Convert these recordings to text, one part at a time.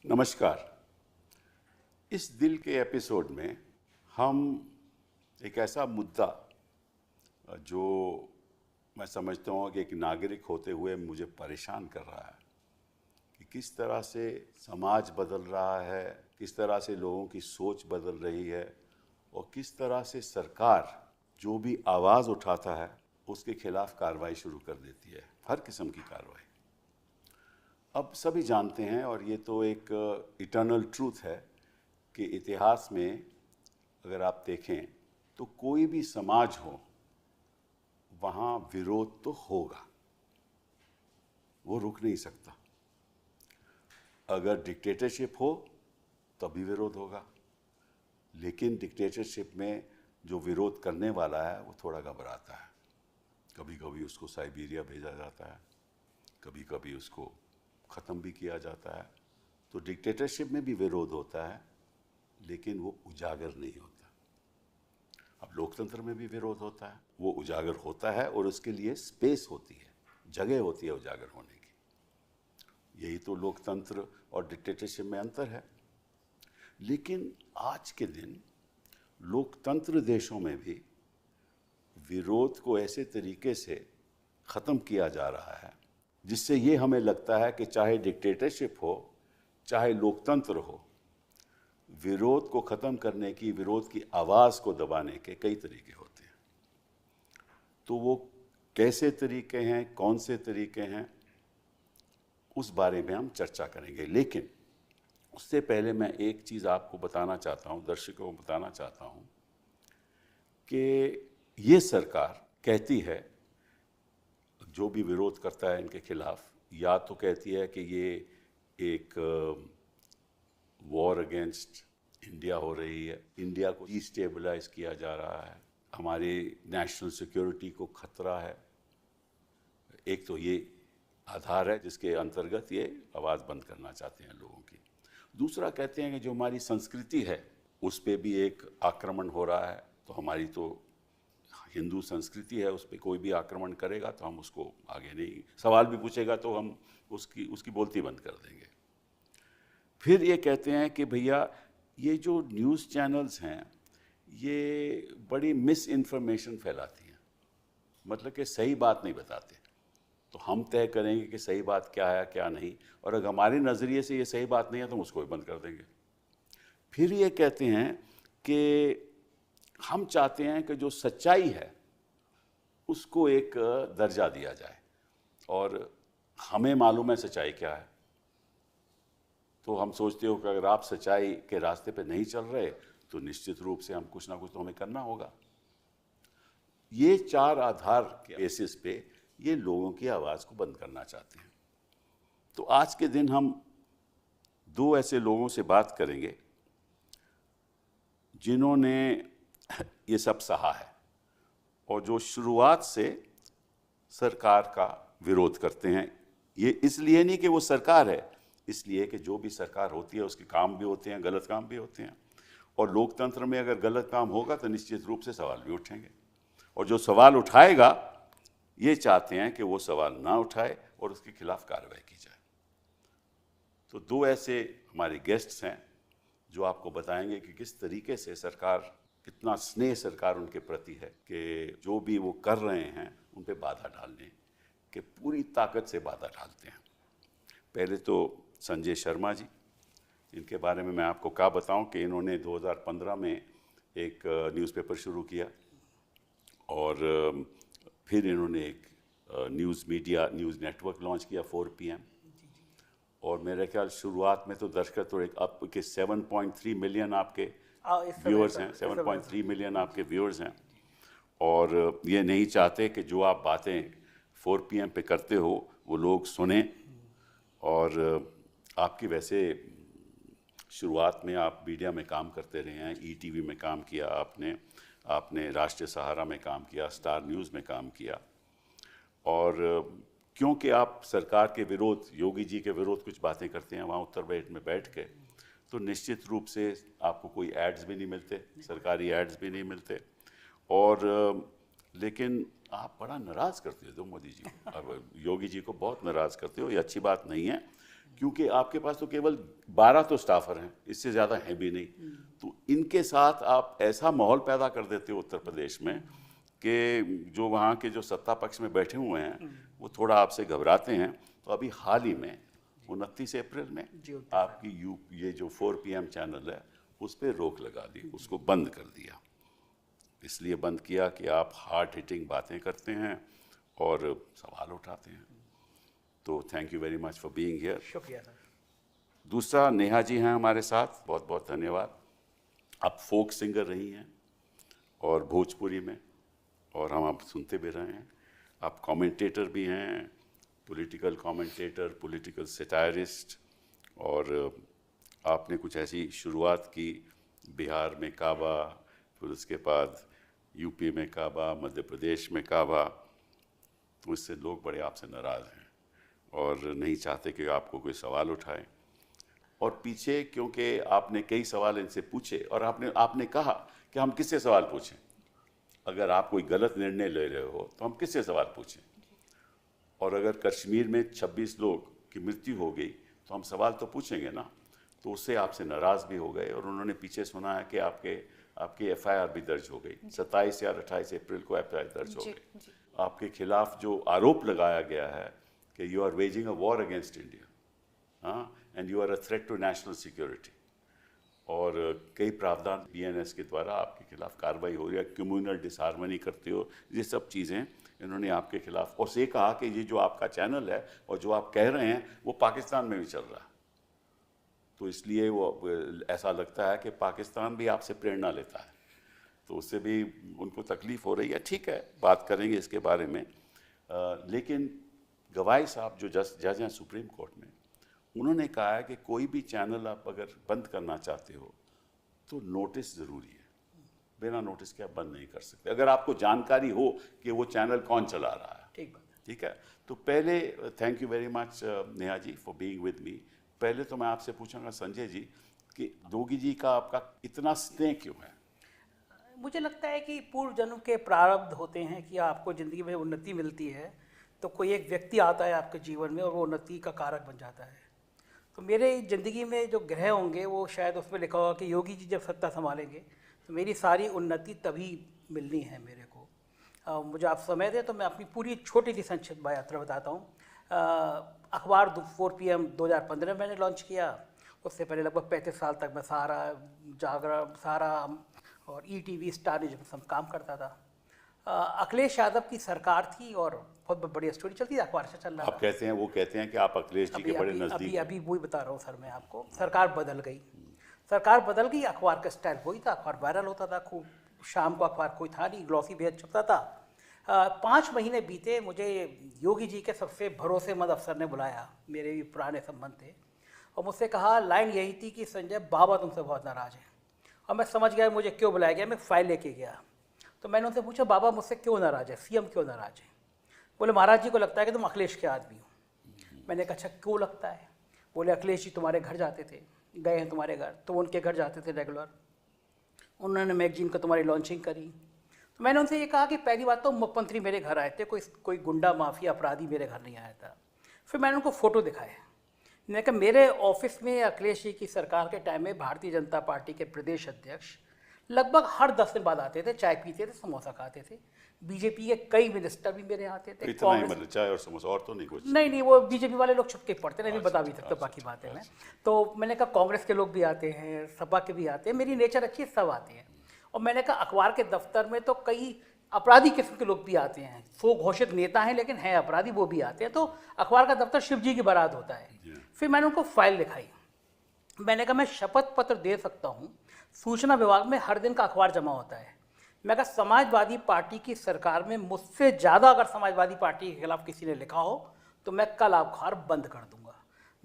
नमस्कार। इस दिल के एपिसोड में हम एक ऐसा मुद्दा जो मैं समझता हूँ कि एक नागरिक होते हुए मुझे परेशान कर रहा है कि किस तरह से समाज बदल रहा है, किस तरह से लोगों की सोच बदल रही है और किस तरह से सरकार जो भी आवाज़ उठाता है उसके खिलाफ कार्रवाई शुरू कर देती है, हर किस्म की कार्रवाई। अब सभी जानते हैं और ये तो एक इटर्नल ट्रूथ है कि इतिहास में अगर आप देखें तो कोई भी समाज हो वहाँ विरोध तो होगा, वो रुक नहीं सकता। अगर डिक्टेटरशिप हो तभी विरोध होगा, लेकिन डिक्टेटरशिप में जो विरोध करने वाला है वो थोड़ा घबराता है। कभी कभी उसको साइबेरिया भेजा जाता है, कभी कभी उसको ख़त्म भी किया जाता है। तो डिक्टेटरशिप में भी विरोध होता है लेकिन वो उजागर नहीं होता। अब लोकतंत्र में भी विरोध होता है, वो उजागर होता है और उसके लिए स्पेस होती है, जगह होती है उजागर होने की। यही तो लोकतंत्र और डिक्टेटरशिप में अंतर है। लेकिन आज के दिन लोकतंत्र देशों में भी विरोध को ऐसे तरीके से ख़त्म किया जा रहा है जिससे ये हमें लगता है कि चाहे डिक्टेटरशिप हो चाहे लोकतंत्र हो, विरोध को ख़त्म करने की, विरोध की आवाज़ को दबाने के कई तरीके होते हैं। तो वो कैसे तरीके हैं, कौन से तरीके हैं, उस बारे में हम चर्चा करेंगे। लेकिन उससे पहले मैं एक चीज़ आपको बताना चाहता हूँ, दर्शकों को बताना चाहता हूँ कि ये सरकार कहती है, जो भी विरोध करता है इनके खिलाफ, या तो कहती है कि ये एक वॉर अगेंस्ट इंडिया हो रही है, इंडिया को डिस्टेबलाइज किया जा रहा है, हमारे नेशनल सिक्योरिटी को खतरा है। एक तो ये आधार है जिसके अंतर्गत ये आवाज़ बंद करना चाहते हैं लोगों की। दूसरा कहते हैं कि जो हमारी संस्कृति है उस पर भी एक आक्रमण हो रहा है। तो हमारी तो हिंदू संस्कृति है, उस पर कोई भी आक्रमण करेगा तो हम उसको आगे नहीं, सवाल भी पूछेगा तो हम उसकी बोलती बंद कर देंगे। फिर ये कहते हैं कि भैया ये जो न्यूज़ चैनल्स हैं ये बड़ी मिस इन्फॉर्मेशन फैलाती हैं, मतलब कि सही बात नहीं बताते। तो हम तय करेंगे कि सही बात क्या है क्या नहीं, और अगर हमारे नज़रिए से ये सही बात नहीं है तो हम उसको भी बंद कर देंगे। फिर ये कहते हैं कि हम चाहते हैं कि जो सच्चाई है उसको एक दर्जा दिया जाए, और हमें मालूम है सच्चाई क्या है। तो हम सोचते हो कि अगर आप सच्चाई के रास्ते पे नहीं चल रहे तो निश्चित रूप से हम कुछ ना कुछ तो हमें करना होगा। ये चार आधार के बेसिस पे ये लोगों की आवाज़ को बंद करना चाहते हैं। तो आज के दिन हम दो ऐसे लोगों से बात करेंगे जिन्होंने ये सब सहा है और जो शुरुआत से सरकार का विरोध करते हैं। ये इसलिए नहीं कि वो सरकार है, इसलिए कि जो भी सरकार होती है उसके काम भी होते हैं, गलत काम भी होते हैं, और लोकतंत्र में अगर गलत काम होगा तो निश्चित रूप से सवाल भी उठेंगे, और जो सवाल उठाएगा ये चाहते हैं कि वो सवाल ना उठाए और उसके खिलाफ कार्रवाई की जाए। तो दो ऐसे हमारे गेस्ट्स हैं जो आपको बताएंगे कि किस तरीके से सरकार, कितना स्नेह सरकार उनके प्रति है कि जो भी वो कर रहे हैं उन पे बाधा डालने के पूरी ताकत से बाधा डालते हैं। पहले तो संजय शर्मा जी, इनके बारे में मैं आपको क्या बताऊं कि इन्होंने 2015 में एक न्यूज़पेपर शुरू किया और फिर इन्होंने एक न्यूज़ नेटवर्क लॉन्च किया 4 PM, और मेरे ख्याल शुरुआत में तो दर्शक तो एक आपके 7.3 मिलियन आपके व्यूअर्स हैं, 7.3 मिलियन आपके व्यूअर्स हैं, और ये नहीं चाहते कि जो आप बातें 4 PM पे करते हो वो लोग सुने। और आपकी वैसे शुरुआत में आप मीडिया में काम करते रहे हैं, ETV में काम किया आपने राष्ट्रीय सहारा में काम किया, स्टार न्यूज़ में काम किया, और क्योंकि आप सरकार के विरोध, योगी जी के विरोध कुछ बातें करते हैं वहाँ उत्तर प्रदेश में बैठ के, तो निश्चित रूप से आपको कोई एड्स भी नहीं मिलते, सरकारी एड्स भी नहीं मिलते, और लेकिन आप बड़ा नाराज़ करते हो मोदी जी को, अब योगी जी को बहुत नाराज़ करते हो। ये अच्छी बात नहीं है, क्योंकि आपके पास तो केवल 12 तो स्टाफर हैं, इससे ज़्यादा हैं भी नहीं। तो इनके साथ आप ऐसा माहौल पैदा कर देते हो उत्तर प्रदेश में कि जो वहाँ के जो सत्ता पक्ष में बैठे हुए हैं वो थोड़ा आपसे घबराते हैं। तो अभी हाल ही में 29 अप्रैल में आपकी ये जो 4 PM चैनल है उस पर रोक लगा दी, उसको बंद कर दिया। इसलिए बंद किया कि आप हार्ड हिटिंग बातें करते हैं और सवाल उठाते हैं। तो thank you very much for being here. शुक्रिया सर। दूसरा, नेहा जी हैं हमारे साथ, बहुत बहुत धन्यवाद। आप फोक सिंगर रही हैं और भोजपुरी में, और हम आप सुनते भी रहे हैं। आप कमेंटेटर भी हैं, पॉलिटिकल कमेंटेटर, पॉलिटिकल सैटायरिस्ट, और आपने कुछ ऐसी शुरुआत की बिहार में काबा, फिर उसके बाद यूपी में काबा, मध्य प्रदेश में काबा। तो इससे लोग बड़े आपसे नाराज़ हैं और नहीं चाहते कि आपको कोई सवाल उठाए। और पीछे क्योंकि आपने कई सवाल इनसे पूछे और आपने कहा कि हम किससे सवाल पूछें, अगर आप कोई गलत निर्णय ले रहे हो तो हम किससे सवाल पूछें। और अगर कश्मीर में 26 लोग की मृत्यु हो गई तो हम सवाल तो पूछेंगे ना। तो उससे आपसे नाराज़ भी हो गए और उन्होंने पीछे सुना है कि आपकी FIR भी दर्ज हो गई। 27 या 28 अप्रैल को FIR दर्ज हो गई। आपके खिलाफ जो आरोप लगाया गया है कि you are waging a war against India, and you are a threat to national security, और कई प्रावधान BNS के द्वारा आपके खिलाफ कार्रवाई हो रही है, कम्युनल डिसहार्मनी करते हो, ये सब चीज़ें इन्होंने आपके खिलाफ। और से कहा कि ये जो आपका चैनल है और जो आप कह रहे हैं वो पाकिस्तान में भी चल रहा है। तो इसलिए वो ऐसा लगता है कि पाकिस्तान भी आपसे प्रेरणा लेता है, तो उससे भी उनको तकलीफ़ हो रही है। ठीक है, बात करेंगे इसके बारे में। लेकिन गवाई साहब जो जज हैं सुप्रीम कोर्ट में, उन्होंने कहा है कि कोई भी चैनल आप अगर बंद करना चाहते हो तो नोटिस ज़रूरी है, बिना नोटिस के आप बंद नहीं कर सकते, अगर आपको जानकारी हो कि वो चैनल कौन चला रहा है। ठीक है। तो पहले thank you very much Neha ji for being with me. पहले तो मैं आपसे पूछूंगा संजय जी कि योगी जी का आपका इतना स्नेह क्यों है? मुझे लगता है कि पूर्व जन्म के प्रारब्ध होते हैं कि आपको ज़िंदगी में उन्नति मिलती है तो कोई एक व्यक्ति आता है आपके जीवन में और वो उन्नति का कारक बन जाता है। तो मेरे ज़िंदगी में जो ग्रह होंगे वो शायद उसमें लिखा होगा कि योगी जी जब सत्ता संभालेंगे तो मेरी सारी उन्नति तभी मिलनी है मेरे को। मुझे आप समय दें तो मैं अपनी पूरी छोटी सी संक्षिप्त यात्रा बताता हूँ। अखबार 4 PM 2015 में मैंने लॉन्च किया। उससे पहले लगभग 35 साल तक मैं सहारा, जागरण, सहारा और ETV, स्टार न्यूज़ में सब काम करता था। अखिलेश यादव की सरकार थी और बहुत बढ़िया स्टोरी चलती है, अखबार से चल रहा था। आप कहते हैं, वो कहते हैं कि आप अखिलेश जी के बड़े नज़दीक। अभी वही बता रहा हूँ सर मैं आपको। सरकार बदल गई, सरकार बदल गई, अखबार का स्टाइल वही था, अखबार वायरल होता था खूब। शाम को अखबार कोई था नहीं, ग्लॉसी बेहद छपता था। 5 महीने बीते, मुझे योगी जी के सबसे भरोसेमंद अफसर ने बुलाया, मेरे भी पुराने संबंध थे, और मुझसे कहा, लाइन यही थी कि संजय बाबा तुमसे बहुत नाराज़ हैं। और मैं समझ गया मुझे क्यों बुलाया गया। मैं फाइल लेके गया तो मैंने उनसे पूछा, बाबा मुझसे क्यों नाराज़ है, CM क्यों नाराज़ है? बोले, महाराज जी को लगता है कि तुम अखिलेश के आदमी हो। मैंने कहा, अच्छा क्यों लगता है? बोले, अखिलेश जी तुम्हारे घर जाते थे, गए हैं तुम्हारे घर, तो उनके घर जाते थे रेगुलर, उन्होंने मैगजीन को तुम्हारी लॉन्चिंग करी। तो मैंने उनसे ये कहा कि पहली बात तो मुख्यमंत्री मेरे घर आए थे, कोई गुंडा माफिया अपराधी मेरे घर नहीं आया था। फिर मैंने उनको फ़ोटो दिखाया। मैंने कहा, मेरे ऑफिस में अखिलेश जी की सरकार के टाइम में भारतीय जनता पार्टी के प्रदेश अध्यक्ष लगभग हर 10 दिन बाद आते थे, चाय पीते थे, समोसा खाते थे। बीजेपी के कई मिनिस्टर भी मेरे यहाँ आते थे। इतना ही मतलब चाय और समोसा, और तो नहीं कुछ? नहीं, वो बीजेपी वाले लोग छुपके पढ़ते, नहीं बता भी सकते बाकी बातें मैं। तो मैंने कहा कांग्रेस के लोग भी आते हैं, सपा के भी आते हैं, मेरी नेचर अच्छी है, सब आते हैं। और मैंने कहा अखबार के दफ्तर में तो कई अपराधी किस्म के लोग भी आते हैं, स्वघोषित नेता हैं लेकिन हैं अपराधी, वो भी आते हैं। तो अखबार का दफ्तर शिव जी की बारात होता है। फिर मैंने उनको फाइल दिखाई। मैंने कहा, मैं शपथ पत्र दे सकता हूँ, सूचना विभाग में हर दिन का अखबार जमा होता है। मैं कहा, समाजवादी पार्टी की सरकार में मुझसे ज़्यादा अगर समाजवादी पार्टी के खिलाफ किसी ने लिखा हो तो मैं कल अखबार बंद कर दूंगा।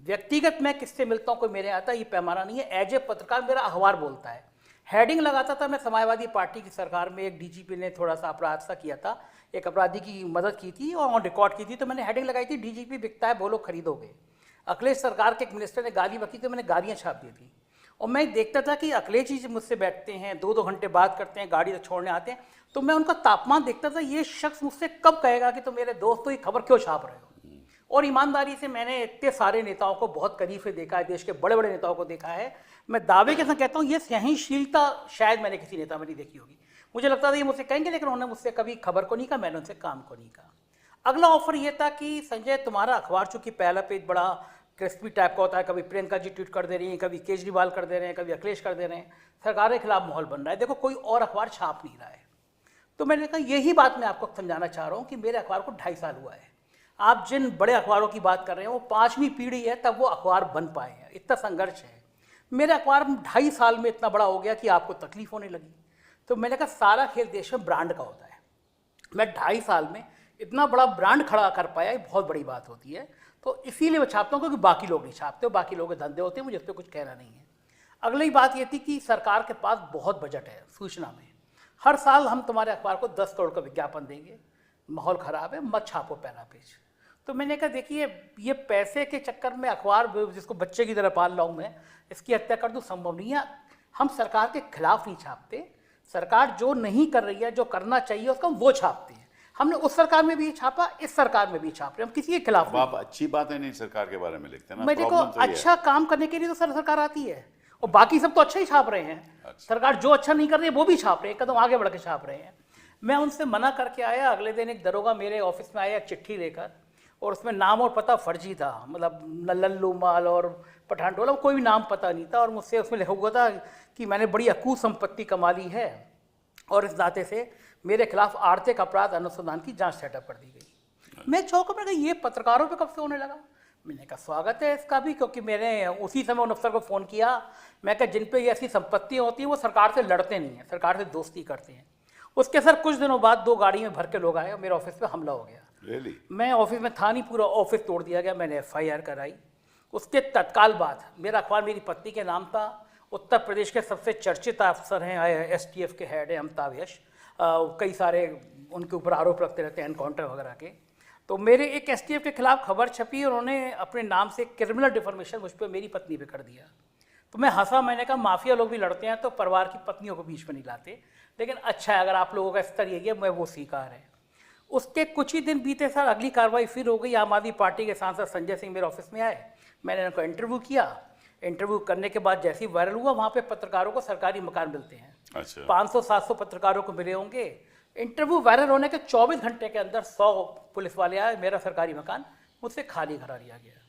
व्यक्तिगत मैं किससे मिलता हूँ कोई मेरे आता, ये पैमाना नहीं है। एज ए पत्रकार मेरा अखबार बोलता है। हेडिंग लगाता था मैं, समाजवादी पार्टी की सरकार में एक DGP ने थोड़ा सा अपराध सा किया था, एक अपराधी की मदद की थी और ऑन रिकॉर्ड की थी, तो मैंने हेडिंग लगाई थी, DGP बिकता है, बोलो खरीदोगे। अखिलेश सरकार के एक मिनिस्टर ने गाली बकी तो मैंने गालियाँ छाप दी थी। और मैं देखता था कि अखिलेश जी मुझसे बैठते हैं, 2-2 घंटे बात करते हैं, गाड़ी तक छोड़ने आते हैं, तो मैं उनका तापमान देखता था, ये शख्स मुझसे कब कहेगा कि तुम मेरे दोस्तों की खबर क्यों छाप रहे हो। और ईमानदारी से मैंने इतने सारे नेताओं को बहुत करीब से देखा है, देश के बड़े बड़े नेताओं को देखा है। मैं दावे के साथ कहता हूँ ये सहनशीलता शायद मैंने किसी नेता में नहीं देखी होगी। मुझे लगता था ये मुझसे कहेंगे, लेकिन उन्होंने मुझसे कभी खबर को नहीं कहा, मैंने उनसे काम को नहीं कहा। अगला ऑफर ये था कि संजय तुम्हारा अखबार चूंकि पहला पेज बड़ा क्रिस्पी टाइप का होता है, कभी प्रियंका जी ट्वीट कर दे रही हैं, कभी केजरीवाल कर दे रहे हैं, कभी अखिलेश कर दे रहे हैं, सरकार के खिलाफ माहौल बन रहा है, देखो कोई और अखबार छाप नहीं रहा है। तो मैंने कहा यही बात मैं आपको समझाना चाह रहा हूँ कि मेरे अखबार को 2.5 साल हुआ है। आप जिन बड़े अखबारों की बात कर रहे हैं वो 5वीं पीढ़ी है तब वो अखबार बन पाए हैं, इतना संघर्ष है। मेरा अखबार 2.5 साल में इतना बड़ा हो गया कि आपको तकलीफ होने लगी। तो मैंने कहा सारा खेल देश में ब्रांड का होता है। मैं 2.5 साल में इतना बड़ा ब्रांड खड़ा कर पाया, ये बहुत बड़ी बात होती है। तो इसीलिए मैं छापता हूँ, क्योंकि बाकी लोग नहीं छापते, बाकी लोगों के धंधे होते हैं, मुझे इस पर कुछ कहना नहीं है। अगली बात ये थी कि सरकार के पास बहुत बजट है सूचना में। हर साल हम तुम्हारे अखबार को 10 करोड़ का विज्ञापन देंगे, माहौल ख़राब है, मत छापो पहला पेज। तो मैंने कहा देखिए ये पैसे के चक्कर में अखबार जिसको बच्चे की तरह पाल रहा हूँ मैं, इसकी हत्या कर दूँ, संभव नहीं है। हम सरकार के खिलाफ नहीं छापते, सरकार जो नहीं कर रही है, जो करना चाहिए उसका वो छापते हैं। हमने उस सरकार में भी छापा, इस सरकार में भी छाप रहे, हम किसी के खिलाफ आप अच्छी बातें नहीं सरकार के बारे में लिखते ना। मैं देखो अच्छा काम करने के लिए तो सरकार आती है, और बाकी सब तो अच्छा ही छाप रहे हैं। अच्छा। सरकार जो अच्छा नहीं कर रही है वो भी छाप रहे हैं, कदम आगे बढ़ के छाप रहे हैं। मैं उनसे मना करके आया, अगले दिन एक दरोगा मेरे ऑफिस में आया चिट्ठी लेकर, और उसमें नाम और पता फर्जी था, मतलब लल्लू माल और पठान टोला, कोई भी नाम पता नहीं था। और मुझसे उसमें लिखा हुआ था कि मैंने बड़ी अकूत संपत्ति कमा ली है और इस नाते से मेरे खिलाफ आर्थिक अपराध अनुसंधान की जांच सेटअप कर दी गई। मैं चौंका, मैंने कहा ये पत्रकारों पे कब से होने लगा? मैंने कहा स्वागत है इसका भी, क्योंकि मैंने उसी समय उन अफसर को फ़ोन किया। मैं कहा जिन पे ये ऐसी संपत्तियाँ होती हैं वो सरकार से लड़ते नहीं हैं, सरकार से दोस्ती करते हैं। उसके सर कुछ दिनों बाद 2 गाड़ी में भर के लोग आए और मेरे ऑफिस पे हमला हो गया। Really? मैं ऑफिस में था नहीं, पूरा ऑफिस तोड़ दिया गया, मैंने FIR कराई। उसके तत्काल बाद मेरा अखबार मेरी पत्नी के नाम था। उत्तर प्रदेश के सबसे चर्चित अफसर हैं, STF के हेड हैं अमिताभ यश, कई सारे उनके ऊपर आरोप रखते रहते हैं एनकाउंटर वगैरह के। तो मेरे एक STF के खिलाफ खबर छपी, उन्होंने अपने नाम से क्रिमिनल डिफॉर्मेशन मुझ पर मेरी पत्नी पे कर दिया। तो मैं हंसा, मैंने कहा माफिया लोग भी लड़ते हैं तो परिवार की पत्नियों को बीच में नहीं लाते, लेकिन अच्छा है अगर आप लोगों का स्तर यही है, मैं वो स्वीकार है। उसके कुछ ही दिन बीते सर, अगली कार्रवाई फिर हो गई। आम आदमी पार्टी के सांसद संजय सिंह मेरे ऑफिस में आए, मैंने उनको इंटरव्यू किया। इंटरव्यू करने के बाद जैसे ही वायरल हुआ, वहाँ पे पत्रकारों को सरकारी मकान मिलते हैं। अच्छा। 500-700 पत्रकारों को मिले होंगे। इंटरव्यू वायरल होने के 24 घंटे के अंदर 100 पुलिस वाले आए, मेरा सरकारी मकान मुझसे खाली करा लिया गया।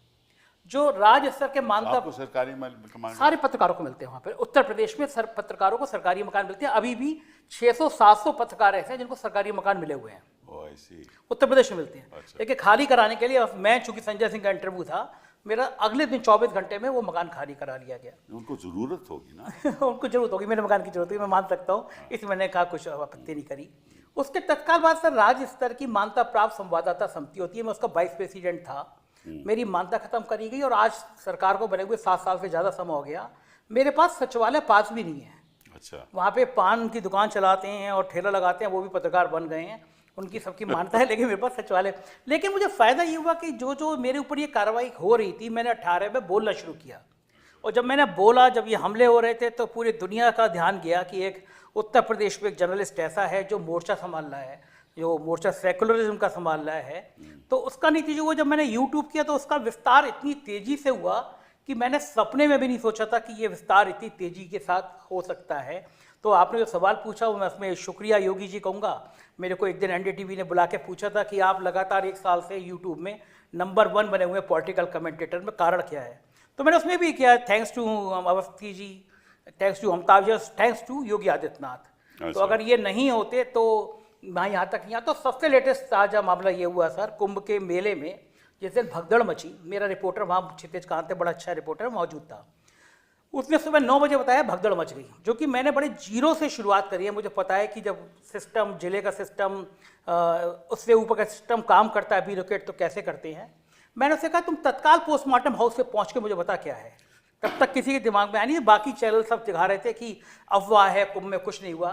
जो राज्य स्तर के मानता सरकारी मकान सारे पत्रकारों को मिलते हैं वहाँ पर। उत्तर प्रदेश में पत्रकारों को सरकारी मकान मिलते हैं। अभी भी 600-700 पत्रकार ऐसे हैं जिनको सरकारी मकान मिले हुए हैं, उत्तर प्रदेश में मिलते हैं। अच्छा। लेकिन खाली कराने के लिए मैं, चूंकि संजय सिंह का इंटरव्यू था, मेरा अगले दिन 24 घंटे में वो मकान खाली करा लिया गया। उनको जरूरत होगी ना उनको जरूरत होगी, मेरे मकान की जरूरत होगी, मैं मान सकता हूँ। इसमें मैंने कहा कुछ आपत्ति नहीं करी। उसके तत्काल बाद सर राज्य स्तर की मान्यता प्राप्त संवाददाता समिति होती है, मैं उसका वाइस प्रेसिडेंट था। मेरी मान्यता खत्म करी गई और आज सरकार को बने हुए 7 साल से ज़्यादा समय हो गया। मेरे पास सचिवालय पास भी नहीं है। अच्छा। वहाँ पे पान की दुकान चलाते हैं और ठेला लगाते हैं, वो भी पत्रकार बन गए हैं, उनकी सबकी मान्यता है, लेकिन मेरे पास सचिवालय। लेकिन मुझे फ़ायदा ये हुआ कि जो मेरे ऊपर ये कार्रवाई हो रही थी, मैंने 18 में बोलना शुरू किया। और जब मैंने बोला, जब ये हमले हो रहे थे, तो पूरी दुनिया का ध्यान गया कि एक उत्तर प्रदेश में एक जर्नलिस्ट ऐसा है जो मोर्चा संभाल रहा है, जो मोर्चा सेकुलरिज्म का संभाल रहा है। तो उसका नतीजा हुआ, जब मैंने यूट्यूब किया तो उसका विस्तार इतनी तेज़ी से हुआ कि मैंने सपने में भी नहीं सोचा था कि ये विस्तार इतनी तेज़ी के साथ हो सकता है। तो आपने जो सवाल पूछा, मैं उसमें शुक्रिया योगी जी कहूँगा। मेरे को एक दिन NDTV ने बुला के पूछा था कि आप लगातार 1 साल से यूट्यूब में नंबर 1 बने हुए पॉलिटिकल कमेंटेटर में, कारण क्या है? तो मैंने उसमें भी किया, thanks to Awasthi ji, thanks to Amitabh Yash, thanks to Yogi Adityanath. तो अगर ये नहीं होते तो मैं यहाँ तक नहीं आता। तो सबसे लेटेस्ट ताज़ा मामला ये हुआ सर, कुंभ के मेले में जिस दिन भगदड़ मची, मेरा रिपोर्टर वहाँ क्षितिज कांत बड़ा अच्छा रिपोर्टर मौजूद था, उसने सुबह 9 बजे बताया भगदड़ मच गई, जो कि मैंने बड़े जीरो से शुरुआत करी है। मुझे पता है कि जब सिस्टम, जिले का सिस्टम, उससे ऊपर का सिस्टम काम करता है, ब्यूरोक्रेट तो कैसे करते हैं। मैंने उससे कहा तुम तत्काल पोस्टमार्टम हाउस पे पहुँच के मुझे बता क्या है। तब तक किसी के दिमाग में आया नहीं, बाकी चैनल सब दिखा रहे थे कि अफवाह है, कुंभ में कुछ नहीं हुआ।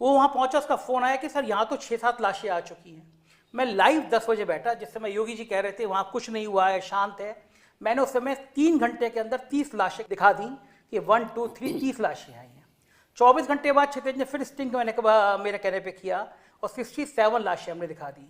वो वहाँ पहुँचा, उसका फ़ोन आया कि सर यहाँ तो 6-7 लाशें आ चुकी हैं। मैं लाइव 10 बजे बैठा, जिस समय योगी जी कह रहे थे वहाँ कुछ नहीं हुआ है, शांत है। मैंने उस समय 3 घंटे के अंदर 30 लाशें दिखा दी कि 1, 2, 3 30 लाशें आई हैं। 24 घंटे बाद क्षितिज ने फिर स्टिंग मेरे कहने पे किया और 67 लाशें हमने दिखा दी।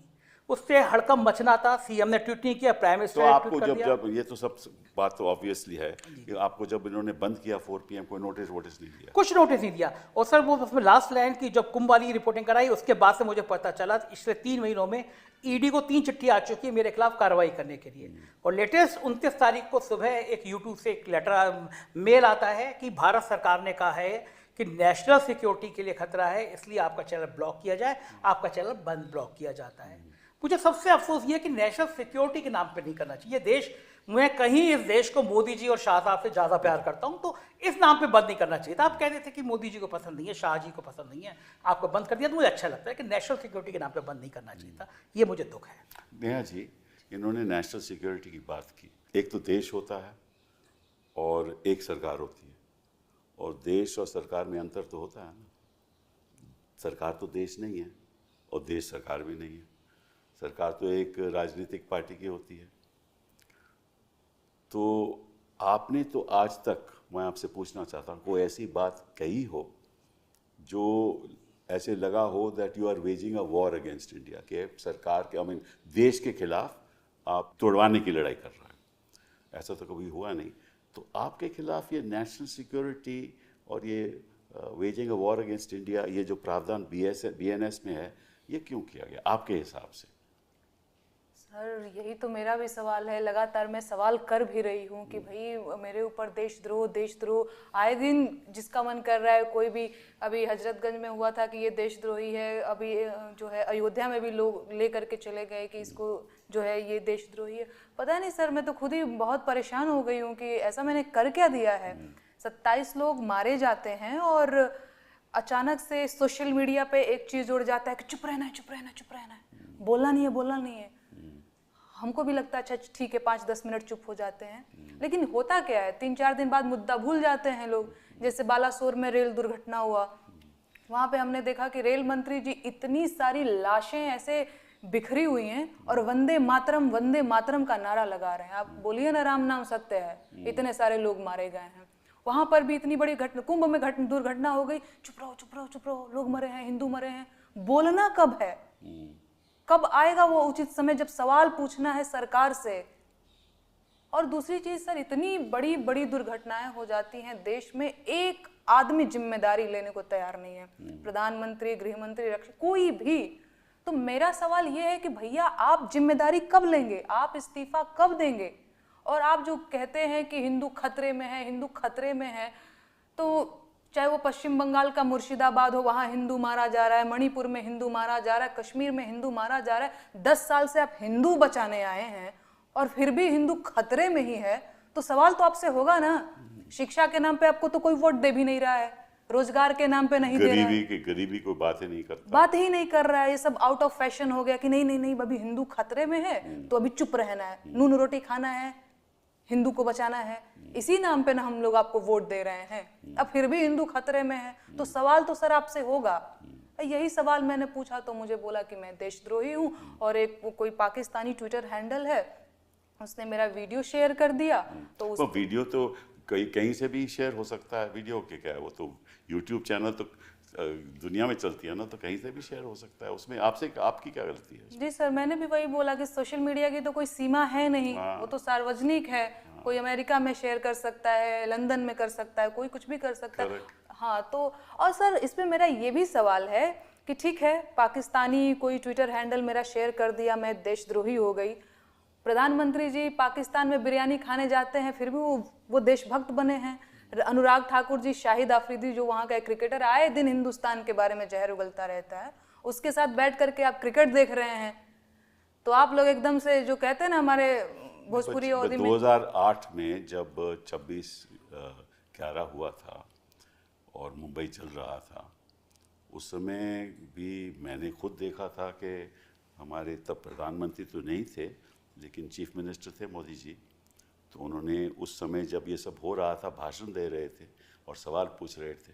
उससे हड़कंप मचना था। सीएम ने ट्वीट नहीं किया, प्राइम तो मिनिस्टर ने आपको ट्वीट कर जब दिया। जब ये तो सब बात तो ऑब्वियसली है कि आपको जब इन्होंने बंद किया 4 PM कोई नोटिस वोटिस नहीं दिया? कुछ नोटिस नहीं दिया। और सर वो उसमें लास्ट लाइन की जब कुंभ वाली रिपोर्टिंग कराई, उसके बाद से मुझे पता चला पिछले 3 महीनों में ईडी को 3 चिट्ठी आ चुकी है मेरे खिलाफ कार्रवाई करने के लिए। और लेटेस्ट 29 तारीख को सुबह एक यूट्यूब से एक लेटर मेल आता है कि भारत सरकार ने कहा है कि नेशनल सिक्योरिटी के लिए खतरा है, इसलिए आपका चैनल ब्लॉक किया जाए। आपका चैनल बंद ब्लॉक किया जाता है। मुझे सबसे अफसोस ये है कि नेशनल सिक्योरिटी के नाम पे नहीं करना चाहिए। देश, मैं कहीं इस देश को मोदी जी और शाह साहब से ज़्यादा प्यार करता हूं, तो इस नाम पे बंद नहीं करना चाहिए था। आप कहते थे कि मोदी जी को पसंद नहीं है, शाह जी को पसंद नहीं है, आपको बंद कर दिया, तो मुझे अच्छा लगता है कि नेशनल सिक्योरिटी के नाम पे बंद नहीं करना चाहिए था। ये मुझे दुख है। नेहा जी, इन्होंने नेशनल सिक्योरिटी की बात की। एक तो देश होता है और एक सरकार होती है, और देश और सरकार में अंतर तो होता है ना। सरकार तो देश नहीं है और देश सरकार भी नहीं है। सरकार तो एक राजनीतिक पार्टी की होती है। तो आपने तो आज तक, मैं आपसे पूछना चाहता हूँ, कोई ऐसी बात कही हो जो ऐसे लगा हो that you are waging a war against India, के सरकार के, आई मीन देश के खिलाफ आप तोड़वाने की लड़ाई कर रहे हैं? ऐसा तो कभी हुआ नहीं। तो आपके खिलाफ ये नेशनल सिक्योरिटी और ये waging a war against India, ये जो प्रावधान BNS में है, ये क्यों किया गया आपके हिसाब से? सर यही तो मेरा भी सवाल है। लगातार मैं सवाल कर भी रही हूँ कि भाई मेरे ऊपर देशद्रोह आए दिन जिसका मन कर रहा है। कोई भी, अभी हजरतगंज में हुआ था कि ये देशद्रोही है, अभी जो है अयोध्या में भी लोग ले करके चले गए कि इसको जो है ये देशद्रोही है। पता नहीं सर, मैं तो खुद ही बहुत परेशान हो गई हूँ कि ऐसा मैंने कर क्या दिया है। 27 लोग मारे जाते हैं और अचानक से सोशल मीडिया पे एक चीज़ जुड़ जाता है कि चुप रहना है, चुप रहना है, चुप रहना है, बोलना नहीं है, बोलना नहीं है। हमको भी लगता है अच्छा ठीक है, 5-10 मिनट चुप हो जाते हैं, लेकिन होता क्या है, 3-4 दिन बाद मुद्दा भूल जाते हैं लोग। जैसे बालासोर में रेल दुर्घटना हुआ, वहाँ पे हमने देखा कि रेल मंत्री जी इतनी सारी लाशें ऐसे बिखरी हुई हैं और वंदे मातरम का नारा लगा रहे हैं। आप बोलिए ना, राम नाम सत्य है, इतने सारे लोग मारे गए हैं। वहाँ पर भी इतनी बड़ी घटना, कुंभ में दुर्घटना हो गई, चुप रहो चुप रहो चुप रहो, लोग मरे हैं, हिंदू मरे हैं। बोलना कब है? कब आएगा वो उचित समय जब सवाल पूछना है सरकार से? और दूसरी चीज सर, इतनी बड़ी बड़ी दुर्घटनाएं हो जाती हैं देश में, एक आदमी जिम्मेदारी लेने को तैयार नहीं है। प्रधानमंत्री, गृह मंत्री, रक्षा, कोई भी। तो मेरा सवाल ये है कि भैया आप जिम्मेदारी कब लेंगे? आप इस्तीफा कब देंगे? और आप जो कहते हैं कि हिंदू खतरे में है, हिंदू खतरे में है, तो चाहे वो पश्चिम बंगाल का मुर्शिदाबाद हो, वहाँ हिंदू मारा जा रहा है, मणिपुर में हिंदू मारा जा रहा है, कश्मीर में हिंदू मारा जा रहा है। 10 साल से आप हिंदू बचाने आए हैं और फिर भी हिंदू खतरे में ही है, तो सवाल तो आपसे होगा ना। शिक्षा के नाम पे आपको तो कोई वोट दे भी नहीं रहा है, रोजगार के नाम पे नहीं दे रहा है, गरीबी कोई बात ही नहीं करता, बात ही नहीं कर रहा है। ये सब आउट ऑफ फैशन हो गया कि नहीं नहीं नहीं, अभी हिंदू खतरे में है तो अभी चुप रहना है, नून रोटी खाना है, हिंदू को बचाना है। इसी नाम पे ना हम लोग आपको वोट दे रहे हैं, अब फिर भी हिंदू खतरे में है, तो सवाल तो सर आपसे होगा। यही सवाल मैंने पूछा तो मुझे बोला कि मैं देशद्रोही हूँ। और एक कोई पाकिस्तानी ट्विटर हैंडल है, उसने मेरा वीडियो शेयर कर दिया। तो वीडियो तो कहीं से भी शेयर हो सकता है, वीडियो के क्या है, वो तो यूट्यूब चैनल तो दुनिया में चलती है ना, तो कहीं से भी शेयर हो सकता है। उसमें आपकी क्या गलती है? जी सर, मैंने भी वही बोला कि सोशल मीडिया की तो कोई सीमा है नहीं, वो तो सार्वजनिक है। कोई अमेरिका में शेयर कर सकता है, लंदन में कर सकता है, कोई कुछ भी कर सकता है। हाँ, तो और सर इसमें मेरा ये भी सवाल है कि ठीक है, पाकिस्तानी कोई ट्विटर हैंडल मेरा शेयर कर दिया, मैं देशद्रोही हो गई। प्रधानमंत्री जी पाकिस्तान में बिरयानी खाने जाते हैं, फिर भी वो देशभक्त बने हैं। अनुराग ठाकुर जी, शाहिद आफरीदी जो वहाँ का एक क्रिकेटर, आए दिन हिंदुस्तान के बारे में जहर उगलता रहता है, उसके साथ बैठ करके आप क्रिकेट देख रहे हैं। तो आप लोग एकदम से जो कहते हैं ना हमारे भोजपुरी अवधि में, 2008 में जब 26/11 हुआ था और मुंबई चल रहा था, उस समय भी मैंने खुद देखा था कि हमारे तब प्रधानमंत्री तो नहीं थे लेकिन चीफ मिनिस्टर थे मोदी जी, तो उन्होंने उस समय जब ये सब हो रहा था भाषण दे रहे थे और सवाल पूछ रहे थे,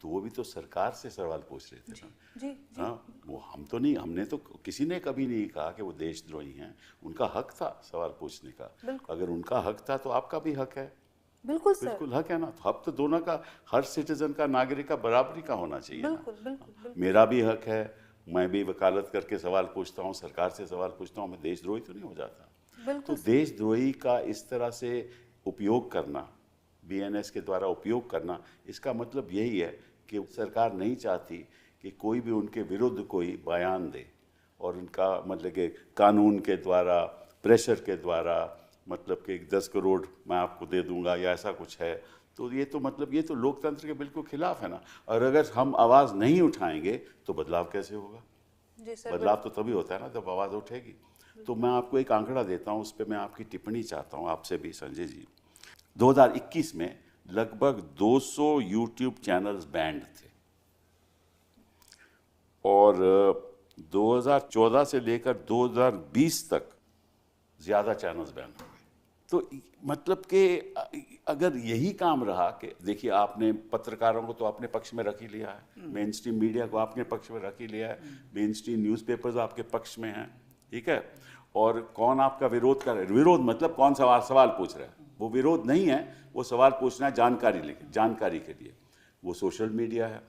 तो वो भी तो सरकार से सवाल पूछ रहे थे ना। जी, हाँ, वो हम तो नहीं, हमने तो किसी ने कभी नहीं कहा कि वो देशद्रोही हैं। उनका हक था सवाल पूछने का। अगर उनका हक था तो आपका भी हक है। बिल्कुल सर, बिल्कुल हक है ना। तो हक तो दोनों का, हर सिटीजन का, नागरिक का बराबरी का होना चाहिए। बिल्कुल बिल्कुल, बिल्कुल। मेरा भी हक है, मैं भी वकालत करके सवाल पूछता हूँ, सरकार से सवाल पूछता हूँ, मैं देशद्रोही तो नहीं हो जाता। तो बिल्कुल देशद्रोही का इस तरह से उपयोग करना, बीएनएस के द्वारा उपयोग करना, इसका मतलब यही है कि सरकार नहीं चाहती कि कोई भी उनके विरुद्ध कोई बयान दे, और उनका मतलब कि कानून के द्वारा, प्रेशर के द्वारा, मतलब कि 10 करोड़ मैं आपको दे दूंगा या ऐसा कुछ है। तो ये तो मतलब ये तो लोकतंत्र के बिल्कुल खिलाफ है ना। और अगर हम आवाज़ नहीं उठाएंगे तो बदलाव कैसे होगा? जी सर। बदलाव तो तभी होता है ना जब आवाज़ उठेगी। तो मैं आपको एक आंकड़ा देता हूँ, उस पर मैं आपकी टिप्पणी चाहता हूँ आपसे भी संजय जी। 2021 में लगभग 200 यूट्यूब चैनल्स बैंड थे, और 2014 से लेकर 2020 तक ज़्यादा चैनल्स बैन हो गए। तो मतलब कि अगर यही काम रहा कि देखिए, आपने पत्रकारों को तो अपने पक्ष में रख ही लिया है, मेन स्ट्रीम मीडिया को आपने पक्ष में रख ही लिया है, मेन स्ट्रीम न्यूज़पेपर्स आपके पक्ष में हैं, ठीक है। और कौन आपका विरोध कर रहा है? विरोध मतलब कौन सवाल पूछ रहा है? वो विरोध नहीं है, वो सवाल पूछना है जानकारी के लिए। वो सोशल मीडिया है,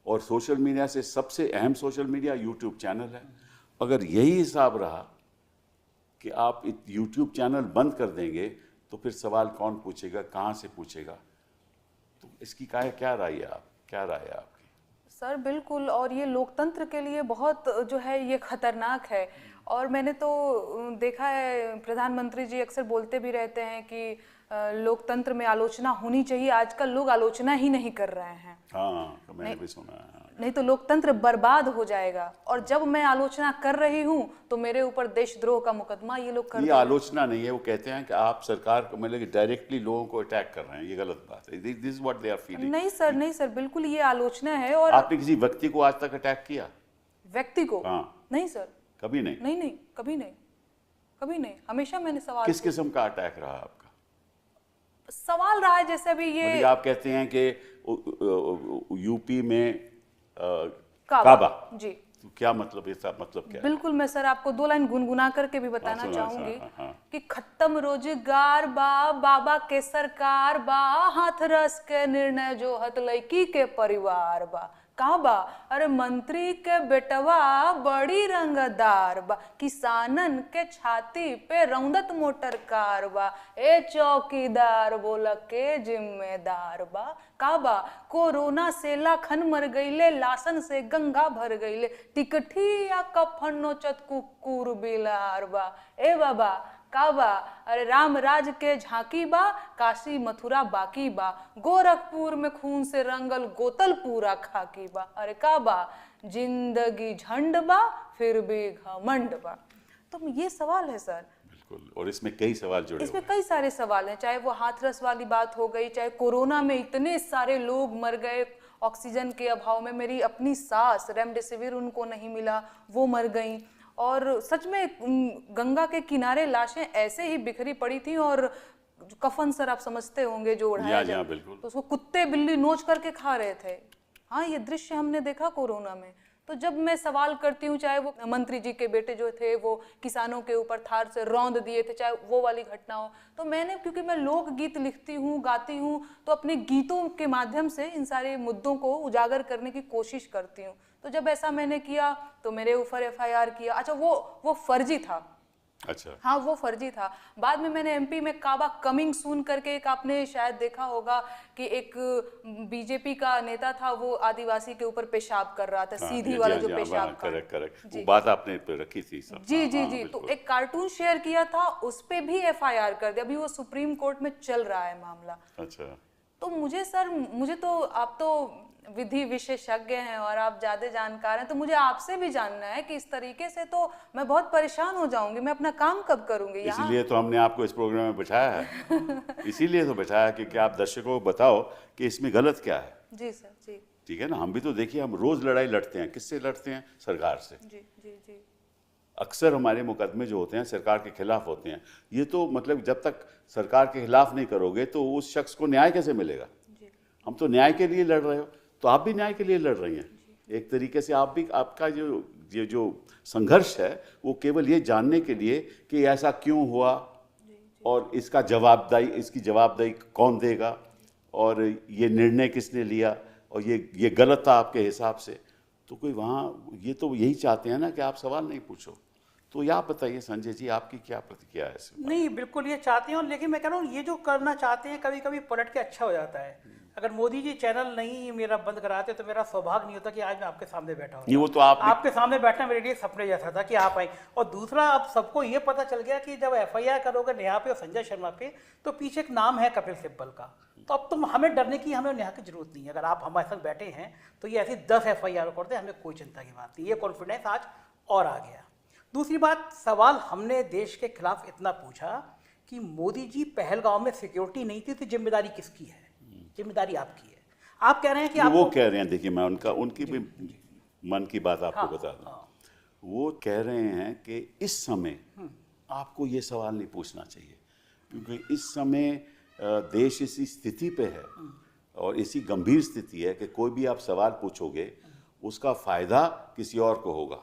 और सोशल मीडिया से सबसे अहम सोशल मीडिया यूट्यूब चैनल है। अगर यही हिसाब रहा कि आप यूट्यूब चैनल बंद कर देंगे तो फिर सवाल कौन पूछेगा, कहाँ से पूछेगा? तो इसकी क्या राय है आपकी? सर बिल्कुल, और ये लोकतंत्र के लिए बहुत जो है ये खतरनाक है। और मैंने तो देखा है, प्रधानमंत्री जी अक्सर बोलते भी रहते हैं कि लोकतंत्र में आलोचना होनी चाहिए। आजकल लोग आलोचना ही नहीं कर रहे हैं। हाँ, तो मैंने भी सुना है। नहीं तो लोकतंत्र बर्बाद हो जाएगा। और जब मैं आलोचना कर रही हूँ तो मेरे ऊपर देशद्रोह का मुकदमा ये लोग कर ये रहे हैं। आलोचना नहीं है, वो कहते हैं कि आप सरकार को मतलब कि डायरेक्टली लोगों को अटैक कर रहे हैं। ये गलत बात है। This is what they are feeling. नहीं सर, बिल्कुल ये आलोचना है। और आपने किसी व्यक्ति को आज तक अटैक किया? व्यक्ति को? हाँ। नहीं सर, कभी नहीं? नहीं, कभी नहीं। हमेशा मैंने सवाल किस किस्म का अटैक रहा आपका? सवाल रहा है, जैसे अभी ये मतलब आप कहते हैं कि यूपी में काबा जी, तो क्या मतलब, इसका मतलब क्या है? बिल्कुल। मैं सर आपको 2 लाइन गुनगुना करके भी बताना हाँ, चाहूंगी हाँ। कि खत्म रोजगार बा, बाबा के सरकार बा, हाथ रस के निर्णय जो हत लड़की के परिवार बा। कहा बा? अरे मंत्री के बेटवा बड़ी रंगदार बा, किसानन के छाती पे रौंदत मोटर कार बा, ए चौकीदार बोला के जिम्मेदार बा। का बा? कोरोना से लाखन मर गईले, लाशन से गंगा भर गईले, टिकठी या कफनो चत कुकुर बिलार बा। ए बाबा का बा? अरे राम राज के झांकी बा, काशी मथुरा बाकी बा, गोरखपुर में खून से रंगल गोतल पूरा खाकी बा। अरे का बा? जिंदगी झंड बा, फिर भी घमंड बा। तो ये सवाल है सर। बिल्कुल, और इसमें कई सवाल जुड़े हुए इसमें कई सारे सवाल हैं, चाहे वो हाथरस वाली बात हो गई, चाहे कोरोना में इतने सारे लोग मर गए ऑक्सीजन के अभाव में। मेरी अपनी सास, रेमडेसिविर उनको नहीं मिला, वो मर गई। और सच में गंगा के किनारे लाशें ऐसे ही बिखरी पड़ी थी, और कफन सर आप समझते होंगे जो उड़ाया जाए, तो उसको कुत्ते बिल्ली नोच करके खा रहे थे। हाँ, ये दृश्य हमने देखा कोरोना में। तो जब मैं सवाल करती हूँ, चाहे वो मंत्री जी के बेटे जो थे वो किसानों के ऊपर थार से रौंद दिए थे, चाहे वो वाली घटना हो, तो मैंने, क्योंकि मैं लोकगीत लिखती हूँ, गाती हूँ, तो अपने गीतों के माध्यम से इन सारे मुद्दों को उजागर करने की कोशिश करती हूँ। तो जब ऐसा मैंने किया तो मेरे ऊपर FIR किया। अच्छा, वो फर्जी था। अच्छा, हाँ, वो फर्जी था। बाद में मैंने MP में काबा कमिंग सून करके एक, आपने शायद देखा होगा कि एक BJP का नेता था, वो आदिवासी के ऊपर पेशाब कर रहा था, सीधी वाला जो पेशाब का। करेक्ट, वो बात आपने रखी थी सब। जी। तो एक कार्टून शेयर किया था, उस पे भी FIR कर दिया। अभी वो सुप्रीम कोर्ट में चल रहा है मामला। अच्छा। तो मुझे तो आप तो विधि विशेषज्ञ हैं और आप ज्यादा जानकार हैं, तो मुझे आपसे भी जानना है कि इस तरीके से तो मैं बहुत परेशान हो जाऊंगी, मैं अपना काम कब करूंगी यहाँ। इसीलिए तो हमने आपको इस प्रोग्राम में बिठाया है। इसीलिए तो बिठाया कि आप दर्शकों को बताओ कि इसमें गलत क्या है। जी सर, जी। ठीक है ना, हम भी तो देखिए, हम रोज लड़ाई लड़ते हैं। किससे लड़ते हैं? सरकार से। जी। अक्सर हमारे मुकदमे जो होते हैं सरकार के खिलाफ होते हैं। ये तो मतलब जब तक सरकार के खिलाफ नहीं करोगे तो उस शख्स को न्याय कैसे मिलेगा? हम तो न्याय के लिए लड़ रहे हो, तो आप भी न्याय के लिए लड़ रही हैं। एक तरीके से आप भी, आपका जो संघर्ष है वो केवल ये जानने के लिए कि ऐसा क्यों हुआ और इसकी जवाबदेही कौन देगा, और ये निर्णय किसने लिया, और ये गलत था आपके हिसाब से। तो कोई वहाँ ये तो यही चाहते हैं ना कि आप सवाल नहीं पूछो। तो ये आप बताइए संजय जी, आपकी क्या प्रतिक्रिया है इसमें? नहीं, बिल्कुल ये चाहते हैं, और लेकिन मैं कह रहा हूँ ये जो करना चाहते हैं कभी कभी पलट के अच्छा हो जाता है। अगर मोदी जी चैनल नहीं मेरा बंद कराते तो मेरा सौभाग्य नहीं होता कि आज मैं आपके सामने बैठा हूँ। ये वो तो आपके सामने बैठना मेरे लिए सपने जैसा था कि आप आए। और दूसरा, अब सबको ये पता चल गया कि जब FIR करोगे नेहा पे और संजय शर्मा पे तो पीछे एक नाम है कपिल सिब्बल का। तो अब तुम हमें डरने की हमें नेहा की जरूरत नहीं है। अगर आप हमारे संग बैठे हैं तो ये ऐसी 10 FIR कर दे, हमें कोई चिंता की बात नहीं। ये कॉन्फिडेंस आज और आ गया। दूसरी बात, सवाल हमने देश के खिलाफ इतना पूछा कि मोदी जी पहलगांव में सिक्योरिटी नहीं थी तो जिम्मेदारी किसकी है? जिम्मेदारी आपकी है। आप कह रहे हैं कि आप वो कह रहे हैं, देखिए मैं उनकी भी मन की बात आपको बता दूं। वो कह रहे हैं कि इस समय आपको ये सवाल नहीं पूछना चाहिए, क्योंकि इस समय देश इसी स्थिति पे है और इसी गंभीर स्थिति है कि कोई भी आप सवाल पूछोगे उसका फायदा किसी और को होगा,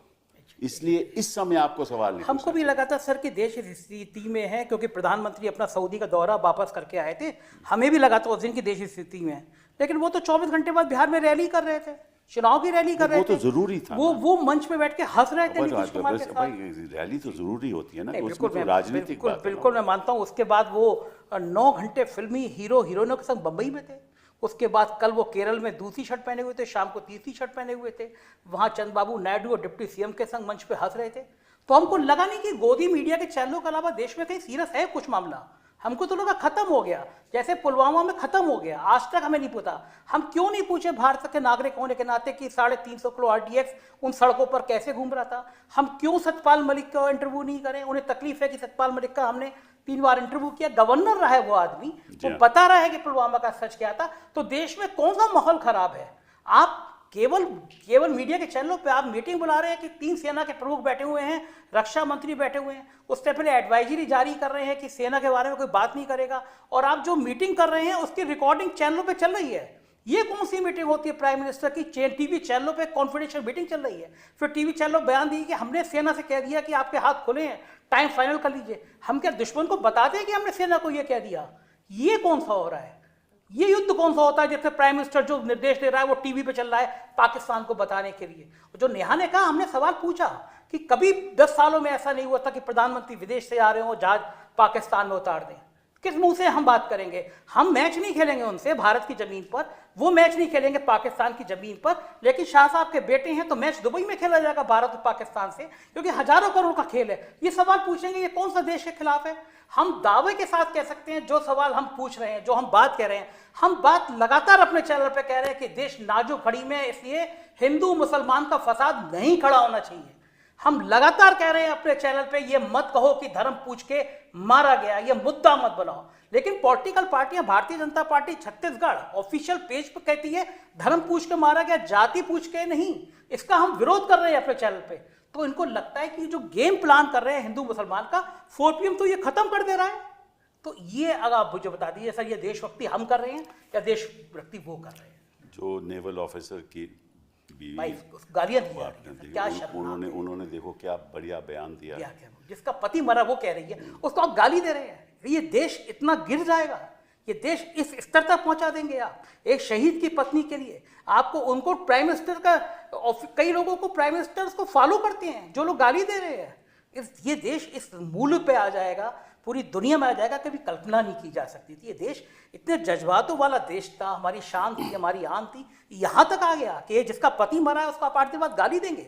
इसलिए इस समय आपको सवाल नहीं हमको भी लगा था सर कि देश इस स्थिति में है, क्योंकि प्रधानमंत्री अपना सऊदी का दौरा वापस करके आए थे। हमें भी लगा था उस दिन की देश इस स्थिति में है, लेकिन वो तो 24 घंटे बाद बिहार में रैली कर रहे थे, चुनाव की रैली कर रहे थे। वो तो जरूरी था, वो मंच पे बैठ के हंस रहे थे नीतीश कुमार के साथ। रैली तो जरूरी होती है ना, बिल्कुल, तो राजनीतिक बात है। बिल्कुल मैं मानता हूँ। उसके बाद वो 9 घंटे फिल्मी हीरो हीरोइनों के संग बम्बई में थे। उसके बाद कल वो केरल में दूसरी शर्ट पहने हुए थे, शाम को तीसरी शर्ट पहने हुए थे, वहाँ चंद्रबाबू नायडू और डिप्टी CM के संग मंच पे हंस रहे थे। तो हमको लगा नहीं कि गोदी मीडिया के चैनलों के अलावा देश में कहीं सीरियस है कुछ मामला। हमको तो लगा खत्म हो गया, जैसे पुलवामा में खत्म हो गया। आज तक हमें नहीं पता। हम क्यों नहीं पूछे भारत के नागरिक होने के नाते कि 350 किलो RDX उन सड़कों पर कैसे घूम रहा था? हम क्यों सतपाल मलिक का इंटरव्यू नहीं करें? उन्हें तकलीफ है कि सतपाल मलिक का हमने 3 बार इंटरव्यू किया, गवर्नर रहा है वो आदमी, वो बता रहा है कि पुलवामा का सच क्या था। तो देश में कौन सा माहौल खराब है? आप केवल मीडिया के चैनलों पे आप मीटिंग बुला रहे हैं कि 3 सेना के प्रमुख बैठे हुए हैं, रक्षा मंत्री बैठे हुए हैं, उससे पहले एडवाइजरी जारी कर रहे हैं कि सेना के बारे में कोई बात नहीं करेगा, और आप जो मीटिंग कर रहे हैं उसकी रिकॉर्डिंग चैनलों पे चल रही है। ये कौन सी मीटिंग होती है प्राइम मिनिस्टर की? TV चैनलों पे कॉन्फिडेंशियल मीटिंग चल रही है, फिर TV चैनलों बयान दिए कि हमने सेना से कह दिया कि आपके हाथ खुले हैं, टाइम फाइनल कर लीजिए। हम क्या दुश्मन को बताते हैं कि हमने सेना को ये कह दिया? ये कौन सा हो रहा है? ये युद्ध कौन सा होता है जैसे प्राइम मिनिस्टर जो निर्देश दे रहा है वो टीवी पे चल रहा है पाकिस्तान को बताने के लिए? जो नेहा ने कहा, हमने सवाल पूछा कि कभी 10 सालों में ऐसा नहीं हुआ था कि प्रधानमंत्री विदेश से आ रहे हो, जहाज पाकिस्तान में उतार दें। किस मुंह से हम बात करेंगे? हम मैच नहीं खेलेंगे उनसे भारत की जमीन पर, वो मैच नहीं खेलेंगे पाकिस्तान की जमीन पर। लेकिन शाह साहब के बेटे हैं तो मैच दुबई में खेला जाएगा भारत और पाकिस्तान से, क्योंकि हजारों करोड़ का खेल है। ये सवाल पूछेंगे, ये कौन सा देश के खिलाफ है? हम दावे के साथ कह सकते हैं जो सवाल हम पूछ रहे हैं, जो हम बात कह रहे हैं, हम बात लगातार अपने चैनल पे कह रहे हैं कि देश नाजुक घड़ी में, इसलिए हिंदू मुसलमान का फसाद नहीं खड़ा होना चाहिए। हम लगातार कह रहे हैं अपने चैनल पे, ये मत कहो कि धर्म पूछ के मारा गया, ये मुद्दा मत बनाओ। लेकिन पॉलिटिकल पार्टियां, Bharatiya Janata party Chhattisgarh official page पे कहती है धर्म पूछ के मारा गया, जाति पूछ के नहीं। इसका हम विरोध कर रहे हैं अपने चैनल पे। तो इनको लगता है कि जो गेम प्लान कर रहे हैं हिंदू मुसलमान का, 4PM तो ये खत्म कर दे रहा है। तो ये अगर आप मुझे बता दीजिए सर, ये देशभक्ति हम कर रहे हैं या देशभक्ति वो कर रहे हैं? जो नेवल ऑफिसर की गालियां दी जा रही हैं, क्या उन्होंने देखो क्या बढ़िया बयान दिया, जिसका पति मरा वो कह रही है, उसको आप गाली दे रहे हैं। ये देश इतना गिर जाएगा, ये देश इस स्तर तक पहुंचा देंगे आप? एक शहीद की पत्नी के लिए आपको, उनको प्राइम मिनिस्टर का, कई लोगों को प्राइम मिनिस्टर को फॉलो करते हैं जो लोग गाली दे रहे हैं। ये देश इस मूल्य पे आ जाएगा, पूरी दुनिया में आ जाएगा, कभी कल्पना नहीं की जा सकती थी। ये देश इतने जज्बातों वाला देश था, हमारी शान थी, हमारी आन थी, यहाँ तक आ गया कि जिसका पति मरा है उसको आप 8 दिन बाद गाली देंगे,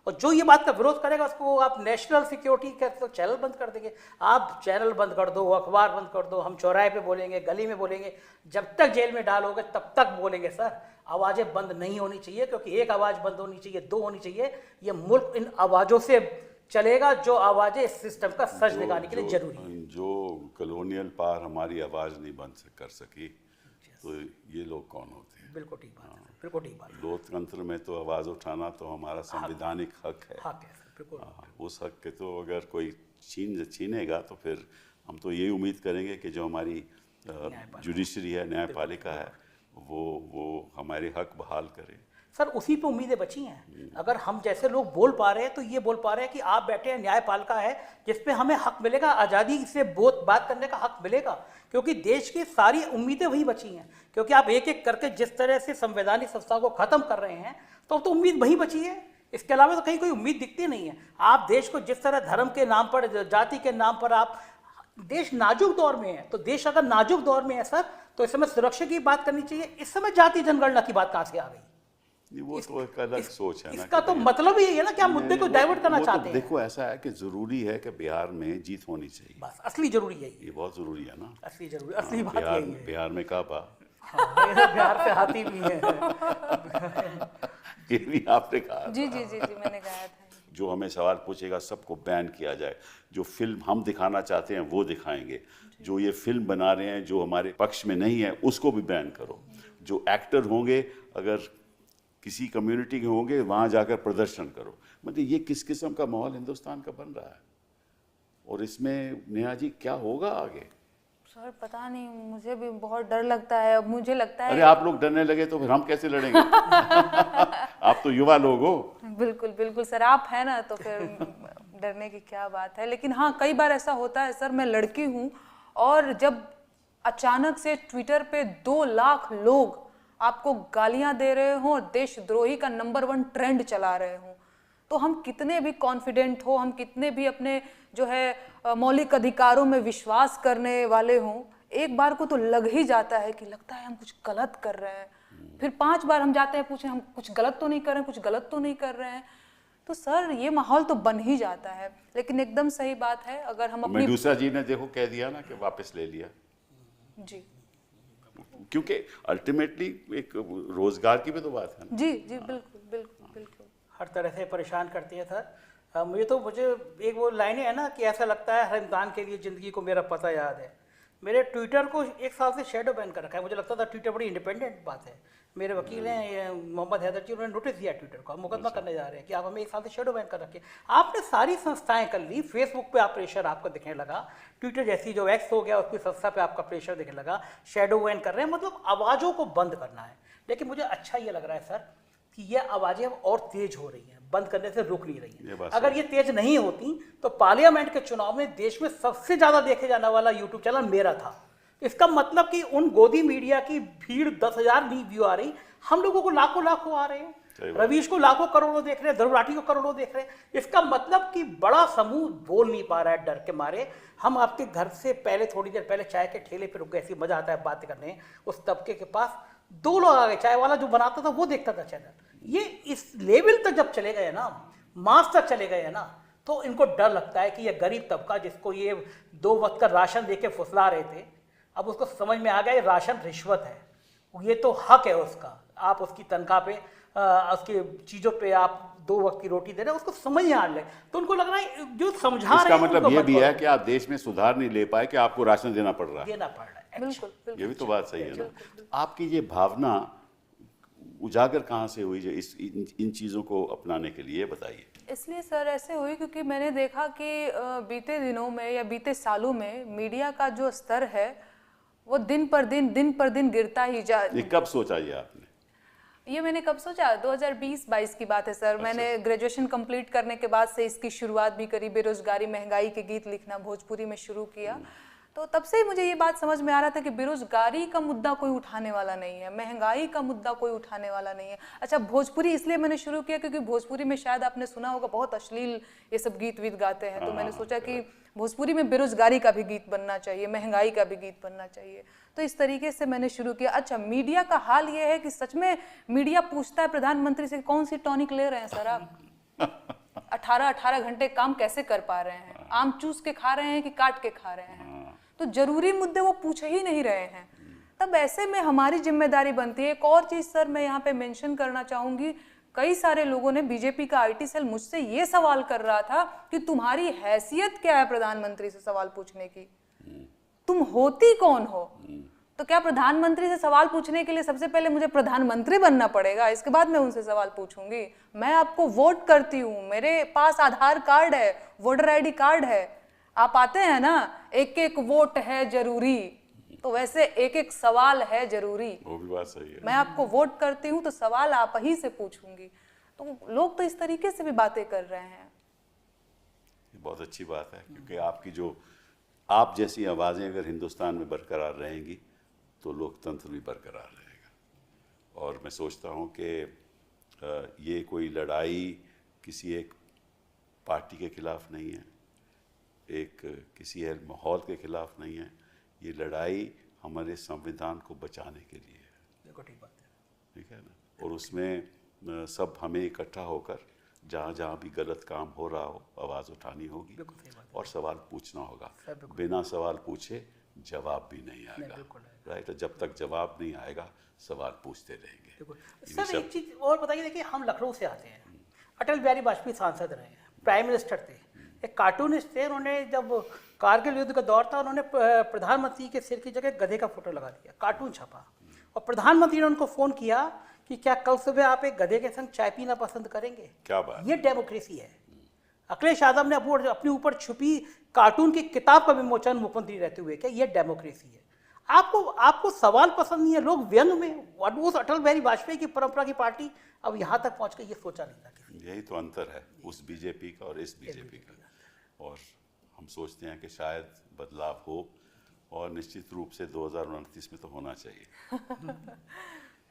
और जो ये बात का विरोध करेगा उसको आप नेशनल सिक्योरिटी का तो चैनल बंद कर देंगे। आप चैनल बंद कर दो, अखबार बंद कर दो, हम चौराहे पे बोलेंगे, गली में बोलेंगे, जब तक जेल में डालोगे तब तक बोलेंगे। सर, आवाज़ें बंद नहीं होनी चाहिए, क्योंकि एक आवाज़ बंद होनी चाहिए, 2 होनी चाहिए। ये मुल्क इन आवाज़ों से चलेगा जो आवाज़ें इस सिस्टम का सच दिखाने के लिए जरूरी है। जो कॉलोनियल पार हमारी आवाज़ नहीं बंद कर सकी, तो ये लोग कौन होते हैं? बिल्कुल ठीक बात है, बिल्कुल ठीक बात है। लोकतंत्र में तो आवाज़ उठाना तो हमारा संवैधानिक हक है। बिल्कुल। उस हक के तो अगर कोई छीनेगा तो फिर हम तो यही उम्मीद करेंगे कि जो हमारी जुडिशरी है, न्यायपालिका है, वो हमारे हक बहाल करे। सर उसी पे उम्मीदें बची हैं। अगर हम जैसे लोग बोल पा रहे हैं तो ये बोल पा रहे हैं कि आप बैठे हैं न्यायपालिका है जिस पे हमें हक मिलेगा, आज़ादी से बात करने का हक मिलेगा, क्योंकि देश की सारी उम्मीदें वही बची हैं। क्योंकि आप एक एक करके जिस तरह से संवैधानिक संस्थाओं को ख़त्म कर रहे हैं तो उम्मीद वही बची है, इसके अलावा तो कहीं कोई उम्मीद दिखती नहीं है। आप देश को जिस तरह धर्म के नाम पर, जाति के नाम पर, आप देश नाजुक दौर में है, तो देश अगर नाजुक दौर में है सर तो इस समय सुरक्षा की बात करनी चाहिए, इस समय जाति जनगणना की बात कहाँ से आ गई? वो तो एक अलग सोच है ना। इसका तो मतलब ही है ना कि आप मुद्दे को डाइवर्ट करना चाहते हैं। देखो ऐसा है कि जरूरी है कि बिहार में जीत होनी चाहिए, बस असली जरूरी है ये बहुत जरूरी है ना। असली जरूरी, असली बात यही है। बिहार में काबा, बिहार से हाथी भी है। ये भी आपने कहा जी जी जी जी मैंने कहा था। जो हमें सवाल पूछेगा सबको बैन किया जाए, जो फिल्म हम दिखाना चाहते हैं वो दिखाएंगे, जो ये फिल्म बना रहे हैं जो हमारे पक्ष में नहीं है उसको भी बैन करो, जो एक्टर होंगे अगर किसी कम्युनिटी के होंगे वहाँ जाकर प्रदर्शन करो। मतलब ये किस किस्म का माहौल हिंदुस्तान का बन रहा है, और इसमें नेहा जी क्या होगा आगे? सर पता नहीं, मुझे भी बहुत डर लगता है। अब मुझे लगता है अरे आप लोग डरने लगे तो फिर हम कैसे लड़ेंगे? आप तो युवा लोग हो। बिल्कुल बिल्कुल सर, आप है ना, तो फिर डरने की क्या बात है। लेकिन हाँ, कई बार ऐसा होता है सर, मैं लड़की हूँ और जब अचानक से ट्विटर पे 2 लाख लोग आपको गालियां दे रहे हों और देशद्रोही का नंबर 1 ट्रेंड चला रहे हों, तो हम कितने भी कॉन्फिडेंट हो, हम कितने भी अपने जो है मौलिक अधिकारों में विश्वास करने वाले हों, एक बार को तो लग ही जाता है कि लगता है हम कुछ गलत कर रहे हैं। फिर 5 बार हम जाते हैं पूछे हम कुछ गलत तो नहीं कर रहे हैं, कुछ गलत तो नहीं कर रहे हैं। तो सर ये माहौल तो बन ही जाता है। लेकिन एकदम सही बात है, अगर हम अपनी मेडूसा जी ने देखो कह दिया ना कि वापस ले लिया जी, क्योंकि अल्टीमेटली एक रोजगार की भी तो बात है ना। जी जी बिल्कुल बिल्कुल बिल्कुल। हर तरह से परेशान करती है सर। मुझे एक वो लाइनें है ना कि ऐसा लगता है हर इंसान के लिए ज़िंदगी को मेरा पता याद है। मेरे ट्विटर को 1 साल से शेडो बैन कर रखा है। मुझे लगता था ट्विटर बड़ी इंडिपेंडेंट बात है। मेरे वकील हैं ये मोहम्मद हैदर जी, उन्होंने नोटिस दिया ट्विटर को, मुकदमा करने जा रहे हैं कि आप हमें 1 साल से शेडो बैन कर रखे। आपने सारी संस्थाएं कर ली, फेसबुक पे आप प्रेशर आपको दिखने लगा, ट्विटर जैसी जो एक्स हो गया उसकी संस्था पे आपका प्रेशर दिखने लगा, शेडो बैन कर रहे हैं, मतलब आवाज़ों को बंद करना है। लेकिन मुझे अच्छा ये लग रहा है सर कि ये आवाज़ें अब और तेज हो रही हैं, बंद करने से रुक नहीं रही हैं। अगर ये तेज नहीं होती तो पार्लियामेंट के चुनाव में देश में सबसे ज़्यादा देखे जाने वाला यूट्यूब चैनल मेरा था। इसका मतलब कि उन गोदी मीडिया की भीड़ 10,000 नहीं व्यू आ रही, हम लोगों को लाखों लाखों आ रहे हैं। रवीश को लाखों करोड़ों देख रहे हैं, ध्रुव राठी को करोड़ों देख रहे हैं। इसका मतलब कि बड़ा समूह बोल नहीं पा रहा है डर के मारे। हम आपके घर से पहले थोड़ी देर पहले चाय के ठेले पे रुक गए, ऐसी मजा आता है बातें करने, उस तबके के पास 2 लोग आ गए, चाय वाला जो बनाता था वो देखता था चैनल। ये इस लेवल तक जब चले गए ना, मास तक चले गए ना, तो इनको डर लगता है कि ये गरीब तबका जिसको ये 2 वक्त का राशन दे के फुसला रहे थे, अब उसको समझ में आ गया ये राशन रिश्वत है, ये तो हक है उसका। आप उसकी तनख्वाह पे उसकी चीज़ों पे आप 2 वक्त की रोटी दे रहे हैं, उसको समझ नहीं आ रहा है। तो उनको लग रहा है जो समझा रहे हैं, इसका मतलब ये भी है कि आप देश में सुधार नहीं ले पाए कि आपको राशन देना पड़ रहा है। बिल्कुल ये भी तो बात सही है ना। आपकी ये भावना उजागर कहाँ से हुई जो इन चीज़ों को अपनाने के लिए, बताइए। इसलिए सर ऐसे हुई क्योंकि मैंने देखा कि बीते दिनों में या बीते सालों में मीडिया का जो स्तर है वो दिन पर दिन गिरता ही ये कब सोचा ये आपने? ये मैंने कब सोचा, 2020-22 की बात है सर। मैंने ग्रेजुएशन कंप्लीट करने के बाद से इसकी शुरुआत भी करी, बेरोजगारी महंगाई के गीत लिखना भोजपुरी में शुरू किया। तो तब से ही मुझे ये बात समझ में आ रहा था कि बेरोजगारी का मुद्दा कोई उठाने वाला नहीं है, महंगाई का मुद्दा कोई उठाने वाला नहीं है। अच्छा, भोजपुरी इसलिए मैंने शुरू किया क्योंकि भोजपुरी में शायद आपने सुना होगा बहुत अश्लील ये सब गीत वीत गाते हैं, तो मैंने सोचा कि भोजपुरी में बेरोजगारी का भी गीत बनना चाहिए, महंगाई का भी गीत बनना चाहिए। तो इस तरीके से मैंने शुरू किया। अच्छा, मीडिया का हाल ये है कि सच में मीडिया पूछता है प्रधानमंत्री से कौन सी टॉनिक ले रहे हैं सर आप, 18 घंटे काम कैसे कर पा रहे हैं, आम चूस के खा रहे हैं कि काट के खा रहे हैं, तो जरूरी मुद्दे वो पूछ ही नहीं रहे हैं। तब ऐसे में हमारी जिम्मेदारी बनती है। एक और चीज सर मैं यहाँ पे मेंशन करना चाहूंगी, कई सारे लोगों ने, बीजेपी का आईटी सेल मुझसे ये सवाल कर रहा था कि तुम्हारी हैसियत क्या है प्रधानमंत्री से सवाल पूछने की, तुम होती कौन हो? तो क्या प्रधानमंत्री से सवाल पूछने के लिए सबसे पहले मुझे प्रधानमंत्री बनना पड़ेगा, इसके बाद मैं उनसे सवाल पूछूंगी? मैं आपको वोट करती हूँ, मेरे पास आधार कार्ड है, वोटर ID कार्ड है, आप आते हैं ना, एक वोट है जरूरी, तो वैसे एक एक सवाल है जरूरी। वो भी बात सही है। मैं आपको वोट करती हूँ तो सवाल आप ही से पूछूंगी। तो लोग तो इस तरीके से भी बातें कर रहे हैं। ये बहुत अच्छी बात है, क्योंकि आपकी जो आप जैसी आवाज़ें अगर हिंदुस्तान में बरकरार रहेंगी तो लोकतंत्र भी बरकरार रहेगा। और मैं सोचता हूँ कि ये कोई लड़ाई किसी एक पार्टी के खिलाफ नहीं है, एक किसी एक माहौल के खिलाफ नहीं है। ये लड़ाई हमारे संविधान को बचाने के लिए है। बिल्कुल ठीक बात है। ठीक है ना। और उसमें सब हमें इकट्ठा होकर जहाँ जहाँ भी गलत काम हो रहा हो आवाज़ उठानी होगी बिल्कुल सही बात है। और सवाल पूछना होगा। सर, बिल्कुल। बिना सवाल पूछे जवाब भी नहीं आएगा। बिल्कुल नहीं। राइट। और जब तक जवाब नहीं आएगा सवाल पूछते रहेंगे। बिल्कुल। इन्हीं सर, एक सब चीज़ और बताइए, देखिए हम लखनऊ से आते हैं, अटल बिहारी वाजपेयी सांसद रहे हैं, प्राइम मिनिस्टर थे, एक कार्टूनिस्ट थे। उन्होंने जब कारगिल युद्ध का दौर था, उन्होंने प्रधानमंत्री के सिर की जगह गधे का फोटो लगा दिया, कार्टून छपा, और प्रधानमंत्री ने उनको फोन किया कि क्या कल सुबह आप एक गधे के संग चाय पीना पसंद करेंगे? क्या बात। ये डेमोक्रेसी है। अखिलेश यादव ने अपने ऊपर छुपी कार्टून की किताब का विमोचन मुख्यमंत्री रहते हुए, क्या ये डेमोक्रेसी है? आपको सवाल पसंद नहीं है, लोग व्यंग में, उस अटल बिहारी वाजपेयी की परंपरा की पार्टी अब यहाँ तक पहुँच गई, ये सोचा नहीं था किसी ने। यही तो अंतर है उस बीजेपी का और इस बीजेपी का। और हम सोचते हैं कि शायद बदलाव हो, और निश्चित रूप से 2029 में तो होना चाहिए।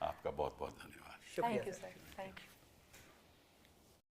आपका बहुत बहुत धन्यवाद। शुक्रिया thank you sir. Sir, thank you.